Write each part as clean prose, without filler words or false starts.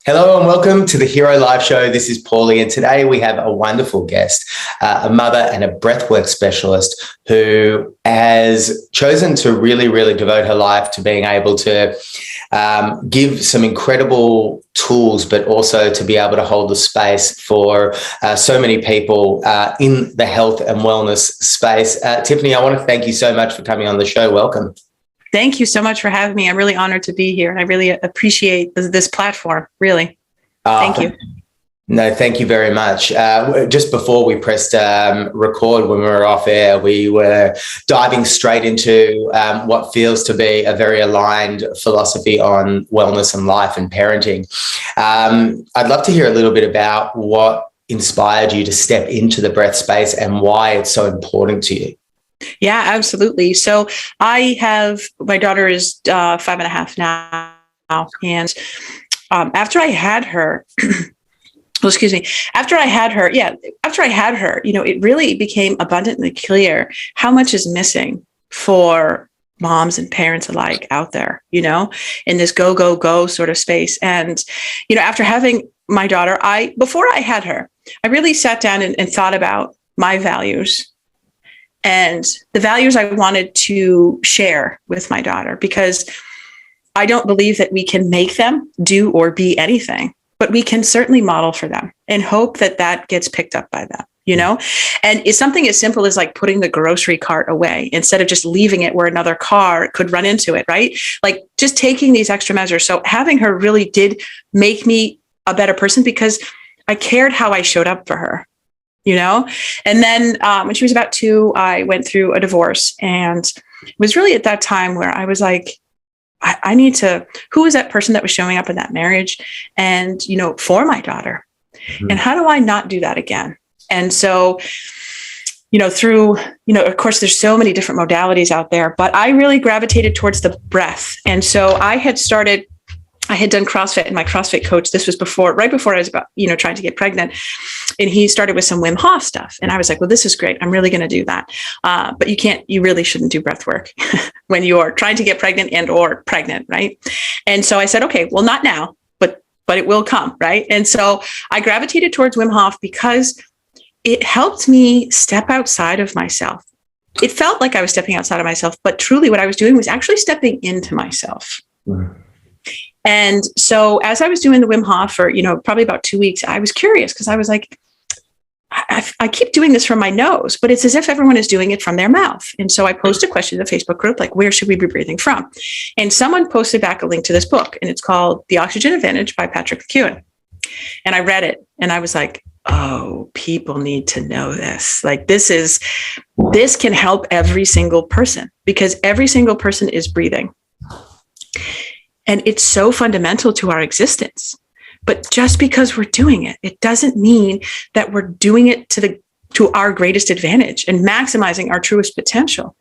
Hello and welcome to the Hero Live Show. This is Paulie, and today we have a wonderful guest, a mother and a breathwork specialist who has chosen to really devote her life to being able to give some incredible tools, but also to be able to hold the space for so many people in the health and wellness space. Tiffany, I want to thank you so much for coming on the show. Welcome. Thank you so much for having me. I'm really honored to be here, and I really appreciate this platform. Really. Thank you. No, thank you very much. Just before we pressed record, when we were off air, we were diving straight into what feels to be a very aligned philosophy on wellness and life and parenting. I'd love to hear a little bit about what inspired you to step into the breath space and why it's so important to you. Yeah, absolutely. So my daughter is 5.5 now. And after I had her, after I had her, it really became abundantly clear how much is missing for moms and parents alike out there, in this go sort of space. And, after having my daughter, before I had her, I really sat down and thought about my values and the values I wanted to share with my daughter, because I don't believe that we can make them do or be anything, but we can certainly model for them and hope that that gets picked up by them, And it's something as simple as like putting the grocery cart away instead of just leaving it where another car could run into it, right? Like just taking these extra measures. So having her really did make me a better person because I cared how I showed up for her. And then when she was about 2, I went through a divorce, and it was really at that time where I was like, I need to, who was that person that was showing up in that marriage and, for my daughter, and how do I not do that again? And so, through, of course, there's so many different modalities out there, but I really gravitated towards the breath. And so I had done CrossFit, and my CrossFit coach, this was right before I was about, trying to get pregnant. And he started with some Wim Hof stuff. And I was like, well, this is great. I'm really going to do that. But you really shouldn't do breath work when you're trying to get pregnant or pregnant. Right. And so I said, okay, well, not now, but it will come. Right. And so I gravitated towards Wim Hof because it helped me step outside of myself. It felt like I was stepping outside of myself, but truly what I was doing was actually stepping into myself. Mm. And so as I was doing the Wim Hof for, probably about 2 weeks, I was curious because I was like, I keep doing this from my nose, but it's as if everyone is doing it from their mouth. And so I posted a question in the Facebook group, like, where should we be breathing from? And someone posted back a link to this book, and it's called The Oxygen Advantage by Patrick McEwen. And I read it, and I was like, oh, people need to know this. Like, this can help every single person, because every single person is breathing. And it's so fundamental to our existence. But just because we're doing it, it doesn't mean that we're doing it to our greatest advantage and maximizing our truest potential.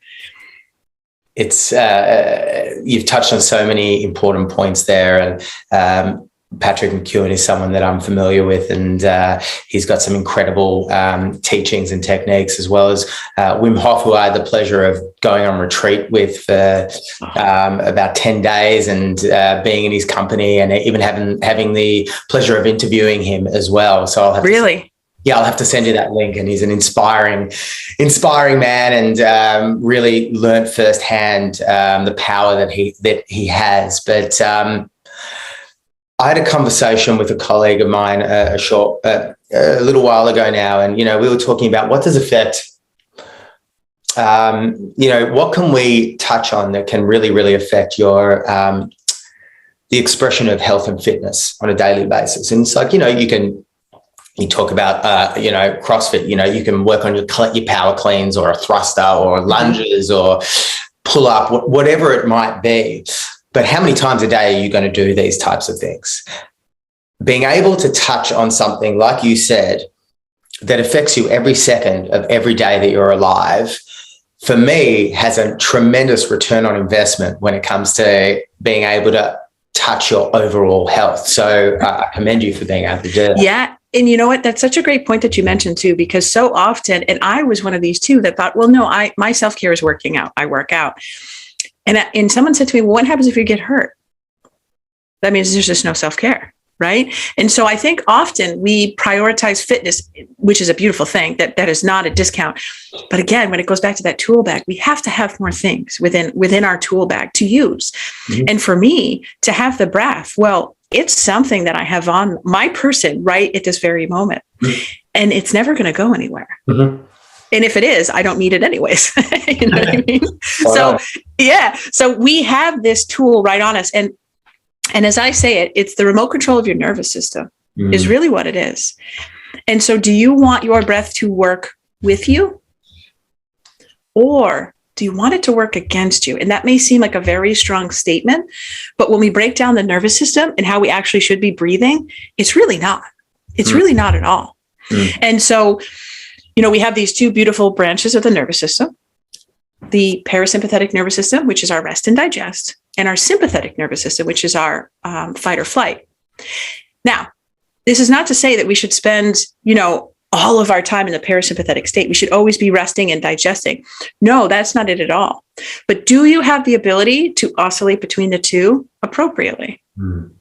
It's you've touched on so many important points there, and Patrick McEwen is someone that I'm familiar with, and he's got some incredible teachings and techniques, as well as Wim Hof, who I had the pleasure of going on retreat with for about 10 days and being in his company, and even having the pleasure of interviewing him as well. So I'll have to send you that link. And he's an inspiring man, and really learned firsthand the power that he has. But I had a conversation with a colleague of mine a little while ago now, and we were talking about what does affect. What can we touch on that can really affect your the expression of health and fitness on a daily basis? And it's like you talk about CrossFit. You can work on your power cleans or a thruster or lunges or pull up, whatever it might be. But how many times a day are you going to do these types of things? Being able to touch on something, like you said, that affects you every second of every day that you're alive, for me, has a tremendous return on investment when it comes to being able to touch your overall health. So I commend you for being able to do that. Yeah. And you know what? That's such a great point that you mentioned too, because so often, and I was one of these too, that thought, well, no, my self-care is working out. I work out. And someone said to me, well, what happens if you get hurt? That means there's just no self-care. right? And so I think often we prioritize fitness, which is a beautiful thing, that is not a discount. But again, when it goes back to that tool bag, we have to have more things within our tool bag to use. Mm-hmm. And for me to have the breath, well, it's something that I have on my person right at this very moment. Mm-hmm. And it's never going to go anywhere. Mm-hmm. And if it is, I don't need it anyways. You know what I mean? So we have this tool right on us. And as I say it, it's the remote control of your nervous system is really what it is. And so do you want your breath to work with you? Or do you want it to work against you? And that may seem like a very strong statement, but when we break down the nervous system and how we actually should be breathing, it's really not. It's really not at all. And so, you know, we have these two beautiful branches of the nervous system, the parasympathetic nervous system, which is our rest and digest, and our sympathetic nervous system, which is our fight or flight. Now, this is not to say that we should spend, you know, all of our time in the parasympathetic state. We should always be resting and digesting. No, that's not it at all. But do you have the ability to oscillate between the two appropriately? Mm.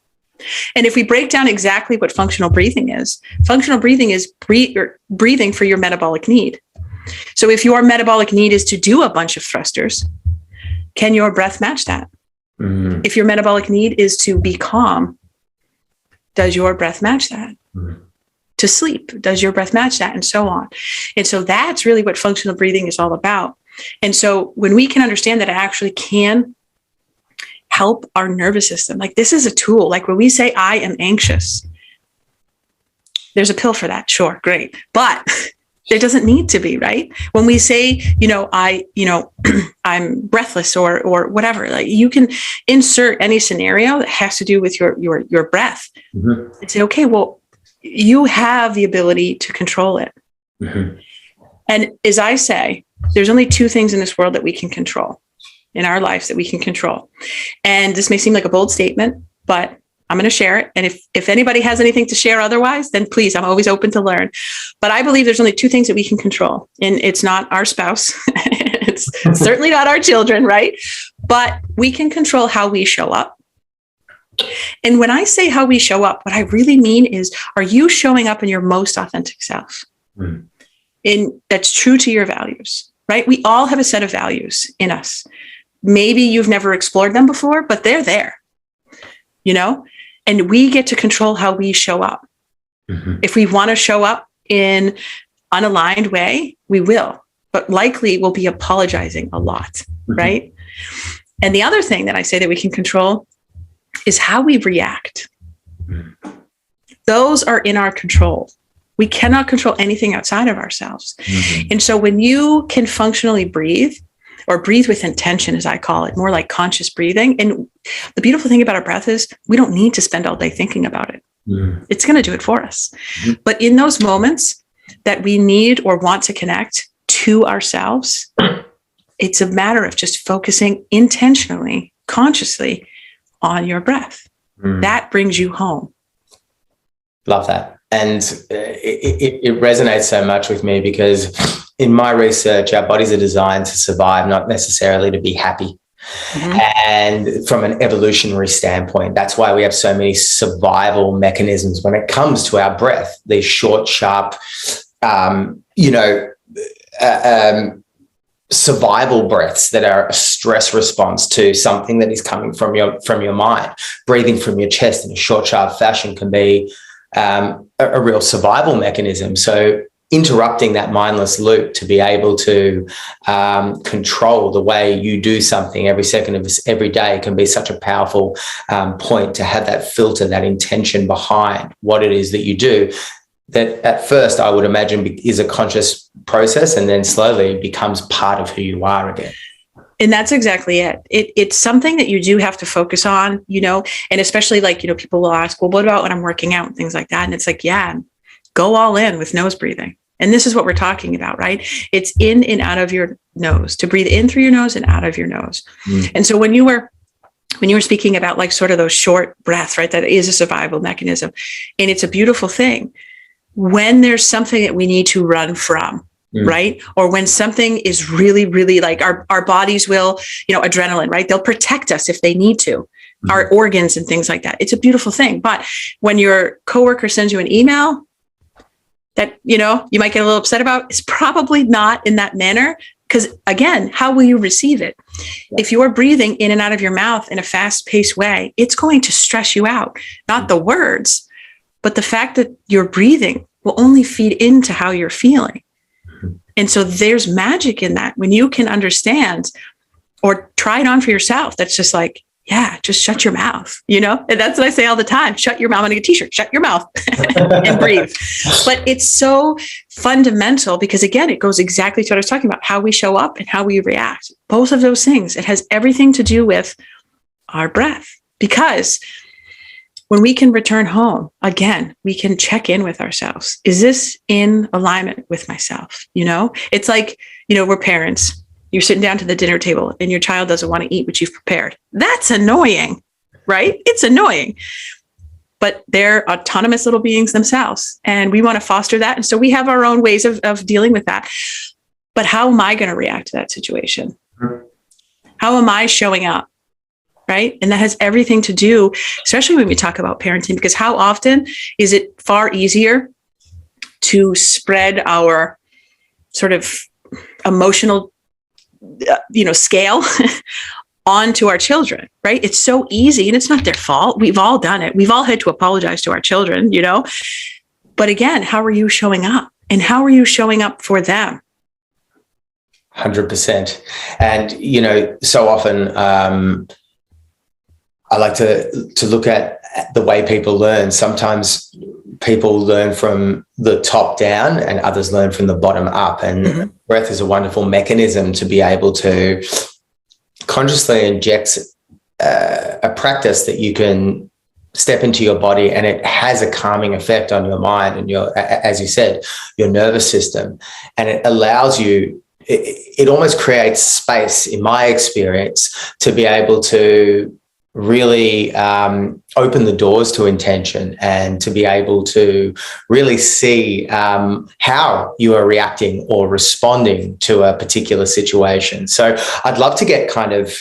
And if we break down exactly what functional breathing is breathing for your metabolic need. So if your metabolic need is to do a bunch of thrusters, can your breath match that? Mm-hmm. If your metabolic need is to be calm, does your breath match that? Mm-hmm. To sleep, does your breath match that? And so on. And so that's really what functional breathing is all about. And so when we can understand that it actually can help our nervous system, like this is a tool, like when we say, I am anxious, there's a pill for that. Sure. Great. But there doesn't need to be, right? When we say, I'm breathless or whatever, like you can insert any scenario that has to do with your breath mm-hmm. and say, okay, well, you have the ability to control it. Mm-hmm. And as I say, there's only two things in this world that we can control in our lives that we can control. And this may seem like a bold statement, but I'm going to share it. And if anybody has anything to share otherwise, then please, I'm always open to learn. But I believe there's only two things that we can control. And it's not our spouse. It's certainly not our children, right? But we can control how we show up. And when I say how we show up, what I really mean is, are you showing up in your most authentic self? Mm. And that's true to your values, right? We all have a set of values in us. Maybe you've never explored them before, but they're there, you know? And we get to control how we show up. Mm-hmm. If we want to show up in unaligned way, we will, but likely we'll be apologizing a lot, mm-hmm. right? And the other thing that I say that we can control is how we react. Mm-hmm. Those are in our control. We cannot control anything outside of ourselves. Mm-hmm. And so when you can functionally breathe, or breathe with intention, as I call it, more like conscious breathing. And the beautiful thing about our breath is we don't need to spend all day thinking about it. Mm. It's going to do it for us. Mm-hmm. But in those moments that we need or want to connect to ourselves, it's a matter of just focusing intentionally, consciously on your breath. Mm. That brings you home. Love that. And it resonates so much with me because in my research, our bodies are designed to survive, not necessarily to be happy. Mm-hmm. And from an evolutionary standpoint, that's why we have so many survival mechanisms when it comes to our breath, these short, sharp, survival breaths that are a stress response to something that is coming from your mind. Breathing from your chest in a short, sharp fashion can be a real survival mechanism. So interrupting that mindless loop to be able to control the way you do something every second of every day can be such a powerful point to have that filter, that intention behind what it is that you do. That at first I would imagine is a conscious process and then slowly becomes part of who you are again. And that's exactly it. It's something that you do have to focus on, you know, and especially like, you know, people will ask, well, what about when I'm working out and things like that? And it's like, yeah, go all in with nose breathing. And this is what we're talking about, right? It's in and out of your nose, to breathe in through your nose and out of your nose. Mm. And so when you were speaking about like sort of those short breaths, right, that is a survival mechanism. And it's a beautiful thing. When there's something that we need to run from, right? Or when something is really, really like our bodies will, you know, adrenaline, right? They'll protect us if they need to. our organs and things like that. It's a beautiful thing. But when your coworker sends you an email that, you might get a little upset about, it's probably not in that manner. Because again, how will you receive it? If you're breathing in and out of your mouth in a fast-paced way, it's going to stress you out. Not the words, but the fact that you're breathing will only feed into how you're feeling. And so there's magic in that when you can understand or try it on for yourself. That's just like, yeah, just shut your mouth, And that's what I say all the time. Shut your mouth. I'm going to get a t-shirt, shut your mouth and breathe. But it's so fundamental because again, it goes exactly to what I was talking about, how we show up and how we react. Both of those things. It has everything to do with our breath, because when we can return home, again, we can check in with ourselves. Is this in alignment with myself? It's like, we're parents. You're sitting down to the dinner table and your child doesn't want to eat what you've prepared. That's annoying, right? It's annoying. But they're autonomous little beings themselves. And we want to foster that. And so we have our own ways of dealing with that. But how am I going to react to that situation? How am I showing up? Right? And that has everything to do, especially when we talk about parenting, because how often is it far easier to spread our sort of emotional scale onto our children, right? It's so easy and it's not their fault. We've all done it. We've all had to apologize to our children, But again, how are you showing up? And how are you showing up for them? 100%. And, so often I like to look at the way people learn. Sometimes people learn from the top down and others learn from the bottom up. And breath is a wonderful mechanism to be able to consciously inject a practice that you can step into your body, and it has a calming effect on your mind and as you said, your nervous system. And it allows you, it almost creates space, in my experience, to be able to really open the doors to intention and to be able to really see how you are reacting or responding to a particular situation. So I'd love to get kind of,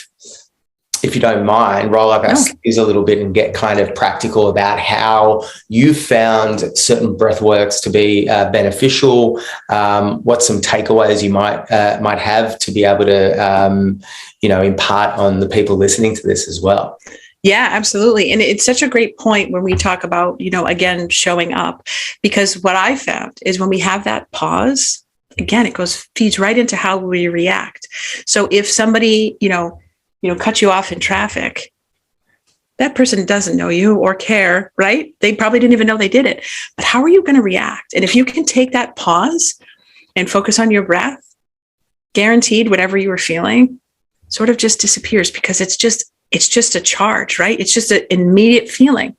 if you don't mind, roll up our sleeves a little bit and get kind of practical about how you found certain breath works to be beneficial, what some takeaways you might have to be able to impart on the people listening to this as well. Yeah, absolutely. And it's such a great point when we talk about, again, showing up, because what I found is when we have that pause, again, it feeds right into how we react. So if somebody, cut you off in traffic, that person doesn't know you or care, right? They probably didn't even know they did it. But how are you going to react? And if you can take that pause and focus on your breath, guaranteed whatever you were feeling sort of just disappears, because it's just a charge, right? It's just an immediate feeling.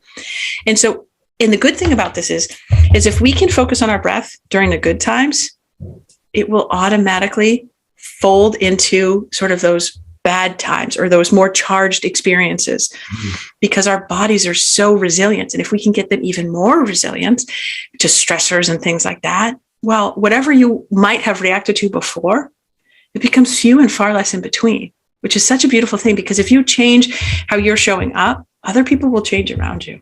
And so, and the good thing about this is if we can focus on our breath during the good times, it will automatically fold into sort of those bad times or those more charged experiences, because our bodies are so resilient. And if we can get them even more resilient to stressors and things like that, well, whatever you might have reacted to before, it becomes few and far less in between, which is such a beautiful thing, because if you change how you're showing up, other people will change around you.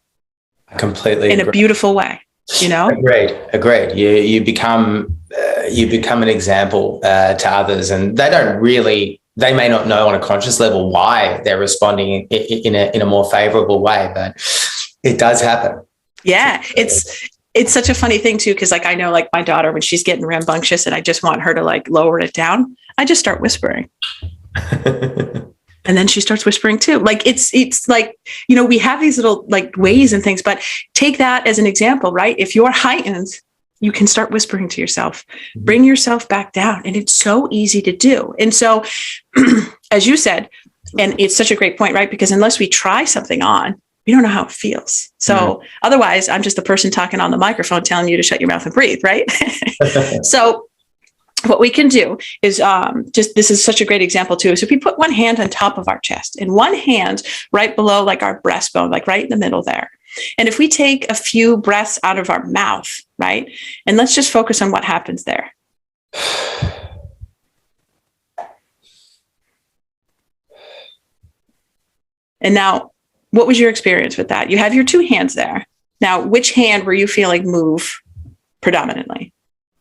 I completely in agree. A beautiful way, Agreed. You become an example to others, and they may not know on a conscious level why they're responding in a more favorable way, but it does happen. Yeah, it's such a funny thing too, because I know my daughter, when she's getting rambunctious and I just want her to lower it down, I just start whispering. And then she starts whispering too. It's we have these little ways and things, but take that as an example, right? If you're heightened, you can start whispering to yourself, bring yourself back down. And it's so easy to do. And so, as you said, and it's such a great point, right? Because unless we try something on, we don't know how it feels. So otherwise, I'm just the person talking on the microphone telling you to shut your mouth and breathe, right? So what we can do is this is such a great example too. So if we put one hand on top of our chest and one hand right below our breastbone, right in the middle there. And if we take a few breaths out of our mouth, right? And let's just focus on what happens there. And now What was your experience with that? You have your two hands there. Now, which hand were you feeling move predominantly?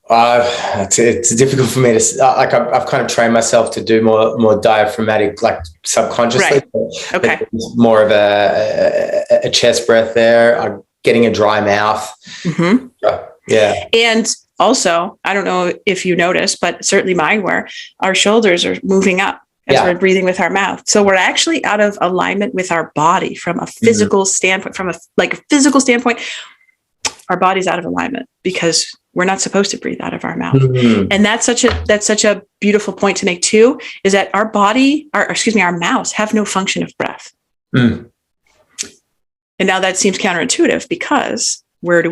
It's difficult for me to like. I've kind of trained myself to do more diaphragmatic, like subconsciously. Right. Okay. More of a chest breath there. I'm getting a dry mouth. Mm-hmm. Yeah. And also, I don't know if you noticed, but certainly mine were, our shoulders are moving up as we're breathing with our mouth. So we're actually out of alignment with our body from a physical standpoint, physical standpoint, our body's out of alignment because we're not supposed to breathe out of our mouth. And that's such a beautiful point to make too, is that our mouths have no function of breath. And now that seems counterintuitive because where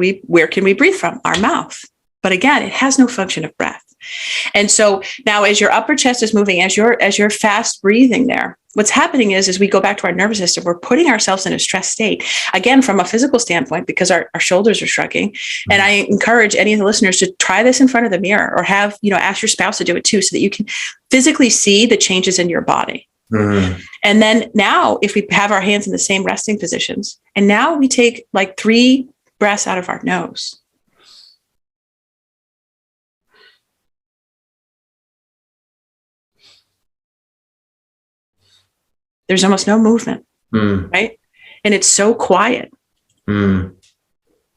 can we breathe from? Our mouth. But again, it has no function of breath. And so now as your upper chest is moving, as you're fast breathing there, what's happening is we go back to our nervous system, we're putting ourselves in a stress state, again, from a physical standpoint, because our shoulders are shrugging. And I encourage any of the listeners to try this in front of the mirror or have, ask your spouse to do it too, so that you can physically see the changes in your body. And then now if we have our hands in the same resting positions, and now we take like 3 breaths out of our nose. There's almost no movement, right? And it's so quiet. And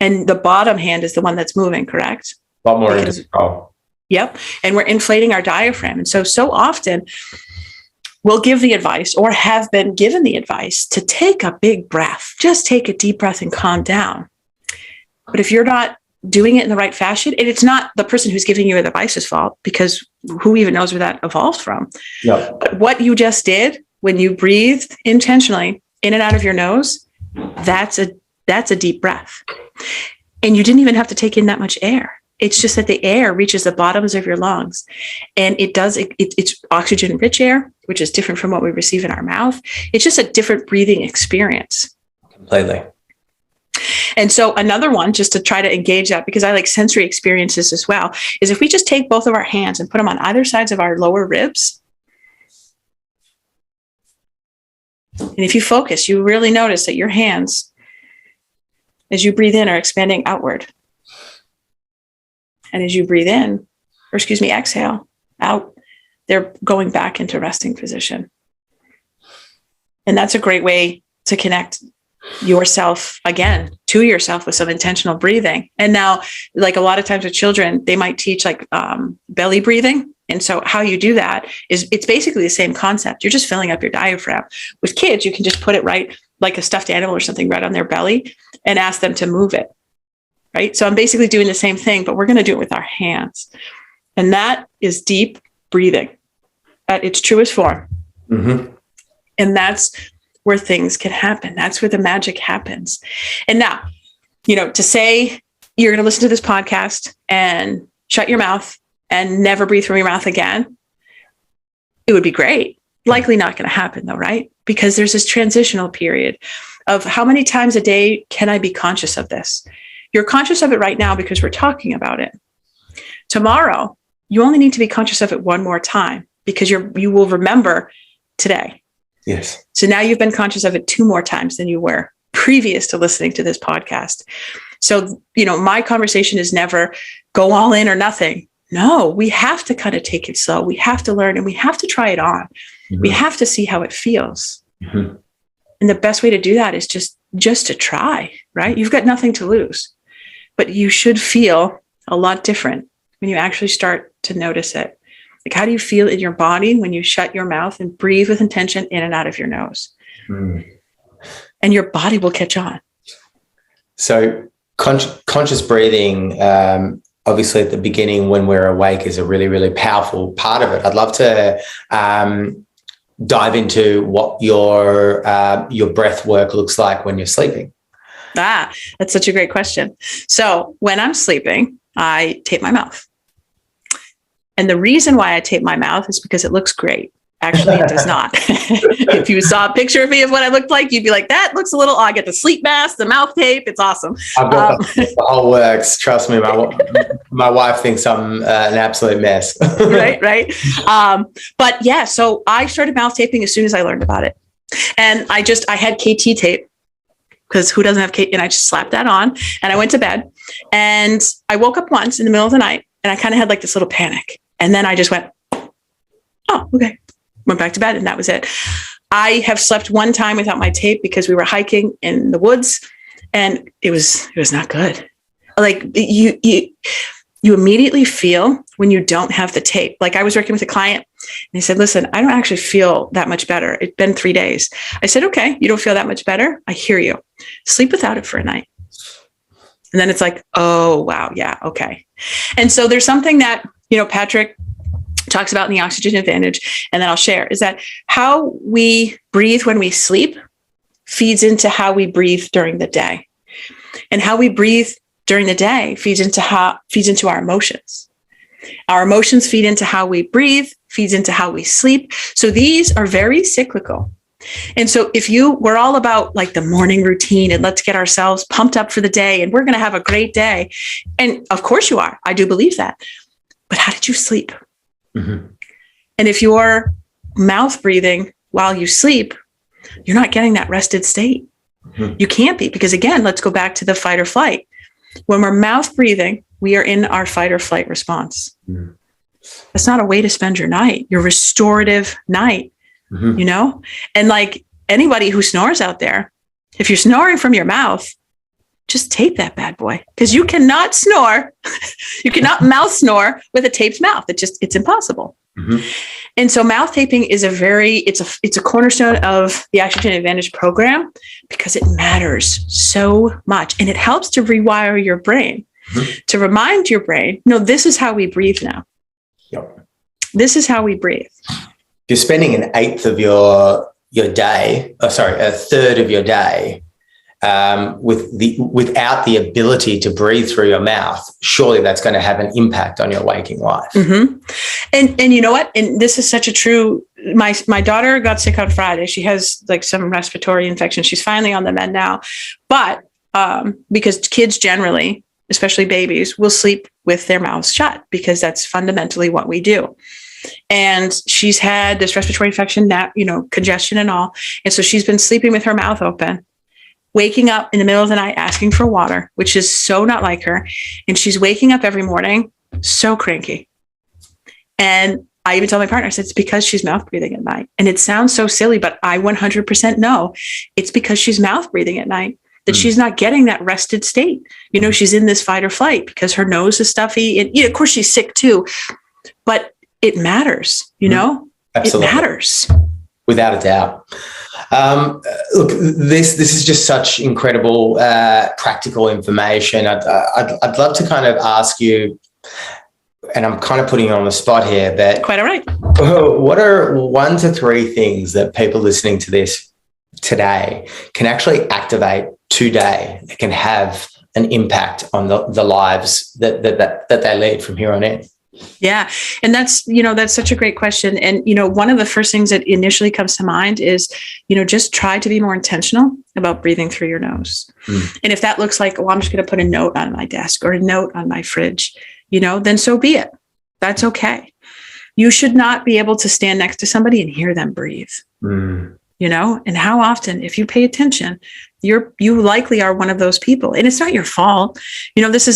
the bottom hand is the one that's moving, correct? A lot more in control. Yep. And we're inflating our diaphragm. And so often we'll give the advice or have been given the advice to take a big breath. Just take a deep breath and calm down. But if you're not doing it in the right fashion, and it's not the person who's giving you the advice's fault, because who even knows where that evolved from? Yeah. But what you just did when you breathed intentionally in and out of your nose, that's a deep breath. And you didn't even have to take in that much air. It's just that the air reaches the bottoms of your lungs, and it's oxygen rich air, which is different from what we receive in our mouth. It's just a different breathing experience. Completely. And so another one, just to try to engage that, because I like sensory experiences as well, is if we just take both of our hands and put them on either sides of our lower ribs. And if you focus, you really notice that your hands, as you breathe in, are expanding outward. And as you breathe in, exhale out, they're going back into resting position. And that's a great way to connect yourself again to yourself with some intentional breathing. And now, like a lot of times with children, they might teach like belly breathing. And so how you do that is it's basically the same concept. You're just filling up your diaphragm. With kids, you can just put it right, like a stuffed animal or something, right on their belly and ask them to move it. Right. So I'm basically doing the same thing, but we're going to do it with our hands. And that is deep breathing at its truest form. And that's where things can happen. That's where the magic happens. And now, to say you're going to listen to this podcast and shut your mouth and never breathe from your mouth again, it would be great. Likely not going to happen though, right? Because there's this transitional period of how many times a day can I be conscious of this? You're conscious of it right now because we're talking about it. Tomorrow, you only need to be conscious of it one more time because you will remember today. Yes. So now you've been conscious of it 2 more times than you were previous to listening to this podcast. So, my conversation is never go all in or nothing. No, we have to kind of take it slow. We have to learn and we have to try it on. We have to see how it feels. And the best way to do that is just to try, right? You've got nothing to lose, but you should feel a lot different when you actually start to notice it. Like, how do you feel in your body when you shut your mouth and breathe with intention in and out of your nose? And your body will catch on. So conscious breathing, obviously at the beginning when we're awake, is a really, really powerful part of it. I'd love to dive into what your breath work looks like when you're sleeping. That's such a great question. So when I'm sleeping, I tape my mouth. And the reason why I tape my mouth is because it looks great. Actually, it does not. If you saw a picture of me of what I looked like, you'd be like, that looks a little odd. I get the sleep mask, the mouth tape. It's awesome. I've got the whole works. Trust me, my wife thinks I'm an absolute mess. Right. But yeah, so I started mouth taping as soon as I learned about it. And I had KT tape, because who doesn't have KT? And I just slapped that on and I went to bed, and I woke up once in the middle of the night and I kind of had like this little panic. And then I just went, oh, okay. Went back to bed, and that was it. I have slept one time without my tape because we were hiking in the woods, and it was not good. Like you immediately feel when you don't have the tape. Like I was working with a client and he said, listen, I don't actually feel that much better. It's been 3 days. I said, okay, you don't feel that much better? I hear you. Sleep without it for a night. And then it's like, oh, wow. Yeah. Okay. And so there's something that, Patrick talks about in the Oxygen Advantage, and then I'll share, is that how we breathe when we sleep feeds into how we breathe during the day. And how we breathe during the day feeds into our emotions. Our emotions feed into how we breathe, feeds into how we sleep. So these are very cyclical. And so we're all about like the morning routine and let's get ourselves pumped up for the day and we're going to have a great day. And of course you are. I do believe that. But how did you sleep? Mm-hmm. And if you're mouth breathing while you sleep, you're not getting that rested state. Mm-hmm. You can't be, because again, let's go back to the fight or flight. When we're mouth breathing, we are in our fight or flight response. Mm-hmm. That's not a way to spend your night, your restorative night, And like anybody who snores out there, if you're snoring from your mouth, just tape that bad boy, because you cannot snore. You cannot mouth snore with a taped mouth. It's impossible. Mm-hmm. And so mouth taping is it's a cornerstone of the Oxygen Advantage program, because it matters so much. And it helps to rewire your brain, to remind your brain, no, this is how we breathe now. Yep. This is how we breathe. You're spending an eighth of your day, a third of your day without the ability to breathe through your mouth. Surely that's going to have an impact on your waking life. Mm-hmm. And you know what? And this is such a true. My daughter got sick on Friday. She has like some respiratory infection. She's finally on the med now, but because kids generally, especially babies, will sleep with their mouths shut, because that's fundamentally what we do. And she's had this respiratory infection, congestion and all. And so she's been sleeping with her mouth open, waking up in the middle of the night, asking for water, which is so not like her. And she's waking up every morning so cranky. And I even tell my partner, I said, it's because she's mouth breathing at night. And it sounds so silly, but I 100% know it's because she's mouth breathing at night, that she's not getting that rested state. She's in this fight or flight because her nose is stuffy. And of course she's sick too, but it matters, Absolutely. It matters. Without a doubt. Look, this is just such incredible practical information. I'd love to kind of ask you, and I'm kind of putting you on the spot here, but quite all right. What are 1 to 3 things that people listening to this today can actually activate today that can have an impact on the lives that they lead from here on in? Yeah. And that's such a great question. And, one of the first things that initially comes to mind is, just try to be more intentional about breathing through your nose. And if that looks like, I'm just going to put a note on my desk or a note on my fridge, then so be it. That's okay. You should not be able to stand next to somebody and hear them breathe, and how often, if you pay attention, you likely are one of those people, and it's not your fault. This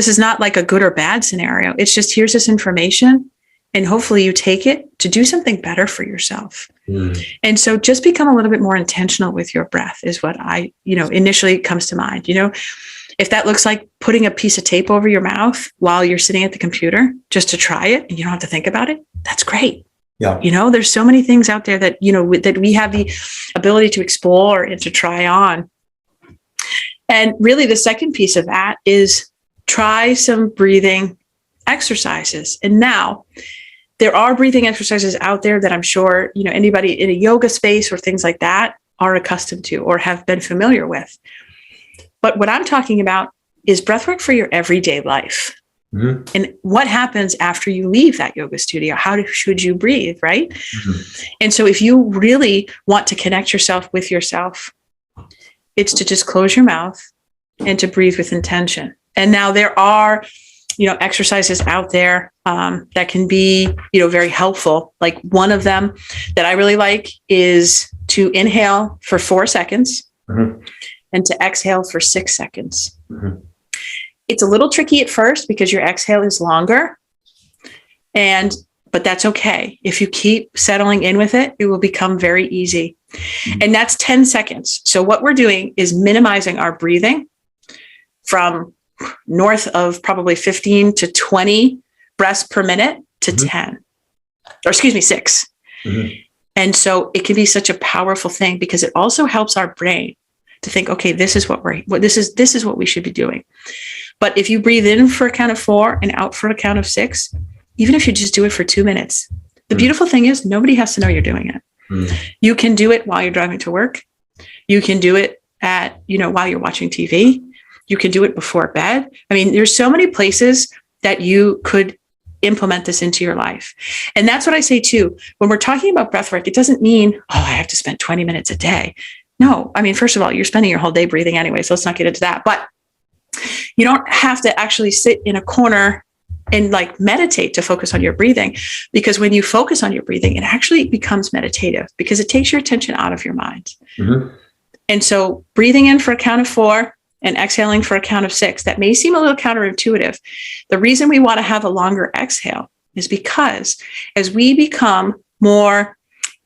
is not like a good or bad scenario. It's just, here's this information, and hopefully you take it to do something better for yourself. And so just become a little bit more intentional with your breath is what initially comes to mind. If that looks like putting a piece of tape over your mouth while you're sitting at the computer just to try it, and you don't have to think about it, that's great. Yeah. There's so many things out there that, that we have the ability to explore and to try on. And really the second piece of that is try some breathing exercises. And now there are breathing exercises out there that I'm sure, anybody in a yoga space or things like that are accustomed to or have been familiar with. But what I'm talking about is breathwork for your everyday life. Mm-hmm. And what happens after you leave that yoga studio? How should you breathe, right? Mm-hmm. And so if you really want to connect yourself with yourself, it's to just close your mouth and to breathe with intention. And now there are, exercises out there that can be, very helpful. Like one of them that I really like is to inhale for 4 seconds Mm-hmm. and to exhale for 6 seconds. Mm-hmm. It's a little tricky at first because your exhale is longer, but that's okay. If you keep settling in with it, it will become very easy. Mm-hmm. And that's 10 seconds. So what we're doing is minimizing our breathing from north of probably 15 to 20 breaths per minute to Mm-hmm. 10, or excuse me, 6. Mm-hmm. And so it can be such a powerful thing because it also helps our brain to think, okay, this is what this is what we should be doing. But if you breathe in for a count of 4 and out for a count of 6, even if you just do it for 2 minutes, the beautiful thing is nobody has to know you're doing it. You can do it while you're driving to work. You can do it while you're watching TV. You can do it before bed. I mean, there's so many places that you could implement this into your life. And that's what I say too. When we're talking about breath work, it doesn't mean, I have to spend 20 minutes a day. No, I mean, first of all, you're spending your whole day breathing anyway, so let's not get into that. But you don't have to actually sit in a corner and meditate to focus on your breathing, because when you focus on your breathing, it actually becomes meditative because it takes your attention out of your mind. Mm-hmm. And so breathing in for a count of 4 and exhaling for a count of 6, that may seem a little counterintuitive. The reason we want to have a longer exhale is because as we become more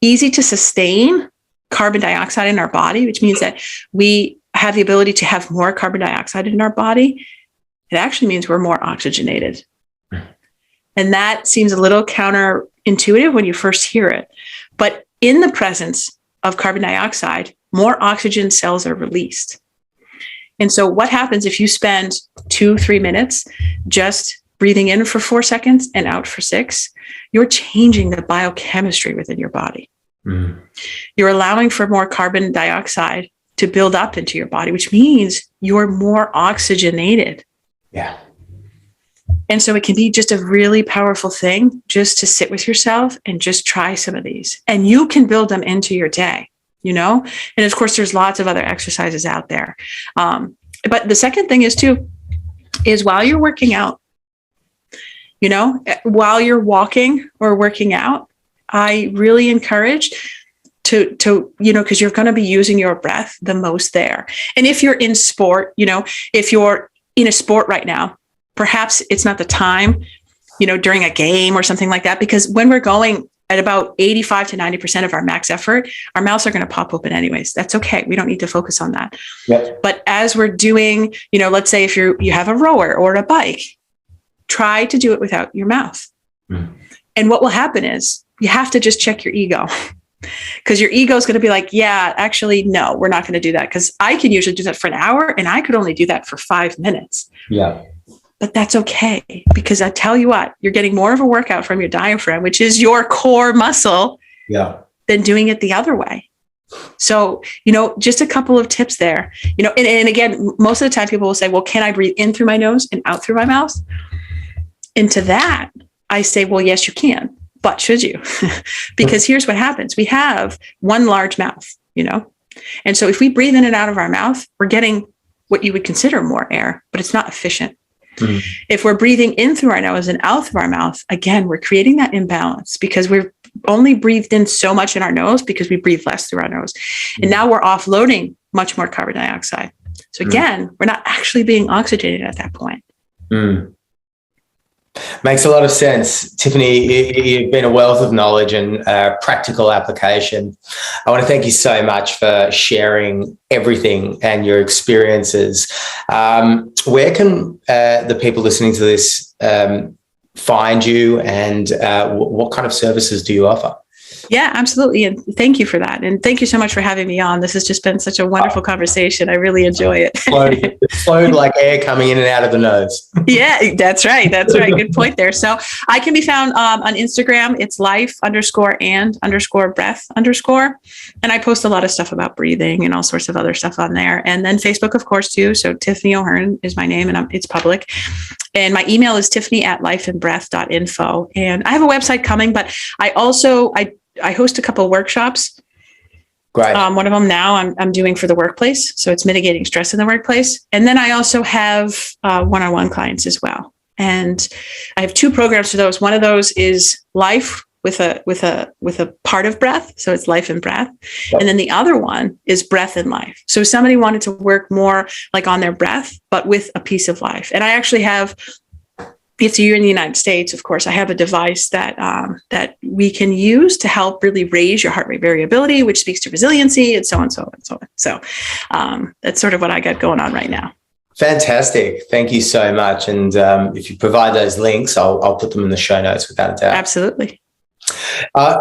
easy to sustain carbon dioxide in our body, which means that we have the ability to have more carbon dioxide in our body, it actually means we're more oxygenated. And that seems a little counterintuitive when you first hear it. But in the presence of carbon dioxide, more oxygen cells are released. And so what happens if you spend 2-3 minutes just breathing in for 4 seconds and out for 6? You're changing the biochemistry within your body. Mm. You're allowing for more carbon dioxide to build up into your body, which means you're more oxygenated. Yeah. And so it can be just a really powerful thing just to sit with yourself and just try some of these. And you can build them into your day, And of course, there's lots of other exercises out there. But the second thing is while you're working out, while you're walking or working out, I really encourage to because you're going to be using your breath the most there. And if you're in sport, if you're in a sport right now, perhaps it's not the time, during a game or something like that, because when we're going at about 85 to 90% of our max effort, our mouths are going to pop open anyways. That's okay. We don't need to focus on that. Yep. But as we're doing, let's say if you have a rower or a bike, try to do it without your mouth. Mm. And what will happen is you have to just check your ego. Because your ego is going to be like, yeah, actually, no, we're not going to do that. Because I can usually do that for an hour and I could only do that for 5 minutes. Yeah. But that's okay. Because I tell you what, you're getting more of a workout from your diaphragm, which is your core muscle, than doing it the other way. So, just a couple of tips there, and again, most of the time people will say, well, can I breathe in through my nose and out through my mouth? And to that, I say, well, yes, you can. But should you? Because here's what happens. We have one large mouth, and so if we breathe in and out of our mouth, we're getting what you would consider more air, but it's not efficient. Mm-hmm. If we're breathing in through our nose and out through our mouth, again, we're creating that imbalance because we've only breathed in so much in our nose because we breathe less through our nose. Mm-hmm. And now we're offloading much more carbon dioxide. So again, we're not actually being oxygenated at that point. Mm. Makes a lot of sense. Tiffany, you've been a wealth of knowledge and practical application. I want to thank you so much for sharing everything and your experiences. Where can the people listening to this find you, and what kind of services do you offer? Yeah, absolutely. And thank you for that. And thank you so much for having me on. This has just been such a wonderful conversation. I really enjoy it. It flowed like air coming in and out of the nose. Yeah, that's right. That's right. Good point there. So I can be found on Instagram. It's life_and_breath_. And I post a lot of stuff about breathing and all sorts of other stuff on there. And then Facebook, of course, too. So Tiffany O'Hearn is my name and it's public. And my email is tiffany@lifeandbreath.info. And I have a website coming, but I also, I host a couple of workshops. Great. One of them now I'm doing for the workplace. So it's mitigating stress in the workplace. And then I also have one-on-one clients as well. And I have 2 programs for those. One of those is Life with a part of breath. So it's life and breath. Yep. And then the other one is breath and life. So if somebody wanted to work more like on their breath, but with a piece of life. And I actually have, if you're in the United States, of course, I have a device that that we can use to help really raise your heart rate variability, which speaks to resiliency, and so on, so on, so on. So that's sort of what I got going on right now. Fantastic. Thank you so much. And if you provide those links, I'll put them in the show notes without a doubt. Absolutely.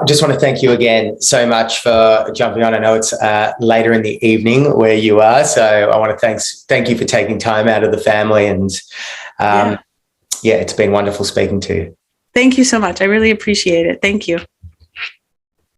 Just want to thank you again so much for jumping on. I know it's later in the evening where you are, so I want to thank you for taking time out of the family. And yeah, it's been wonderful speaking to you. Thank you so much. I really appreciate it. Thank you.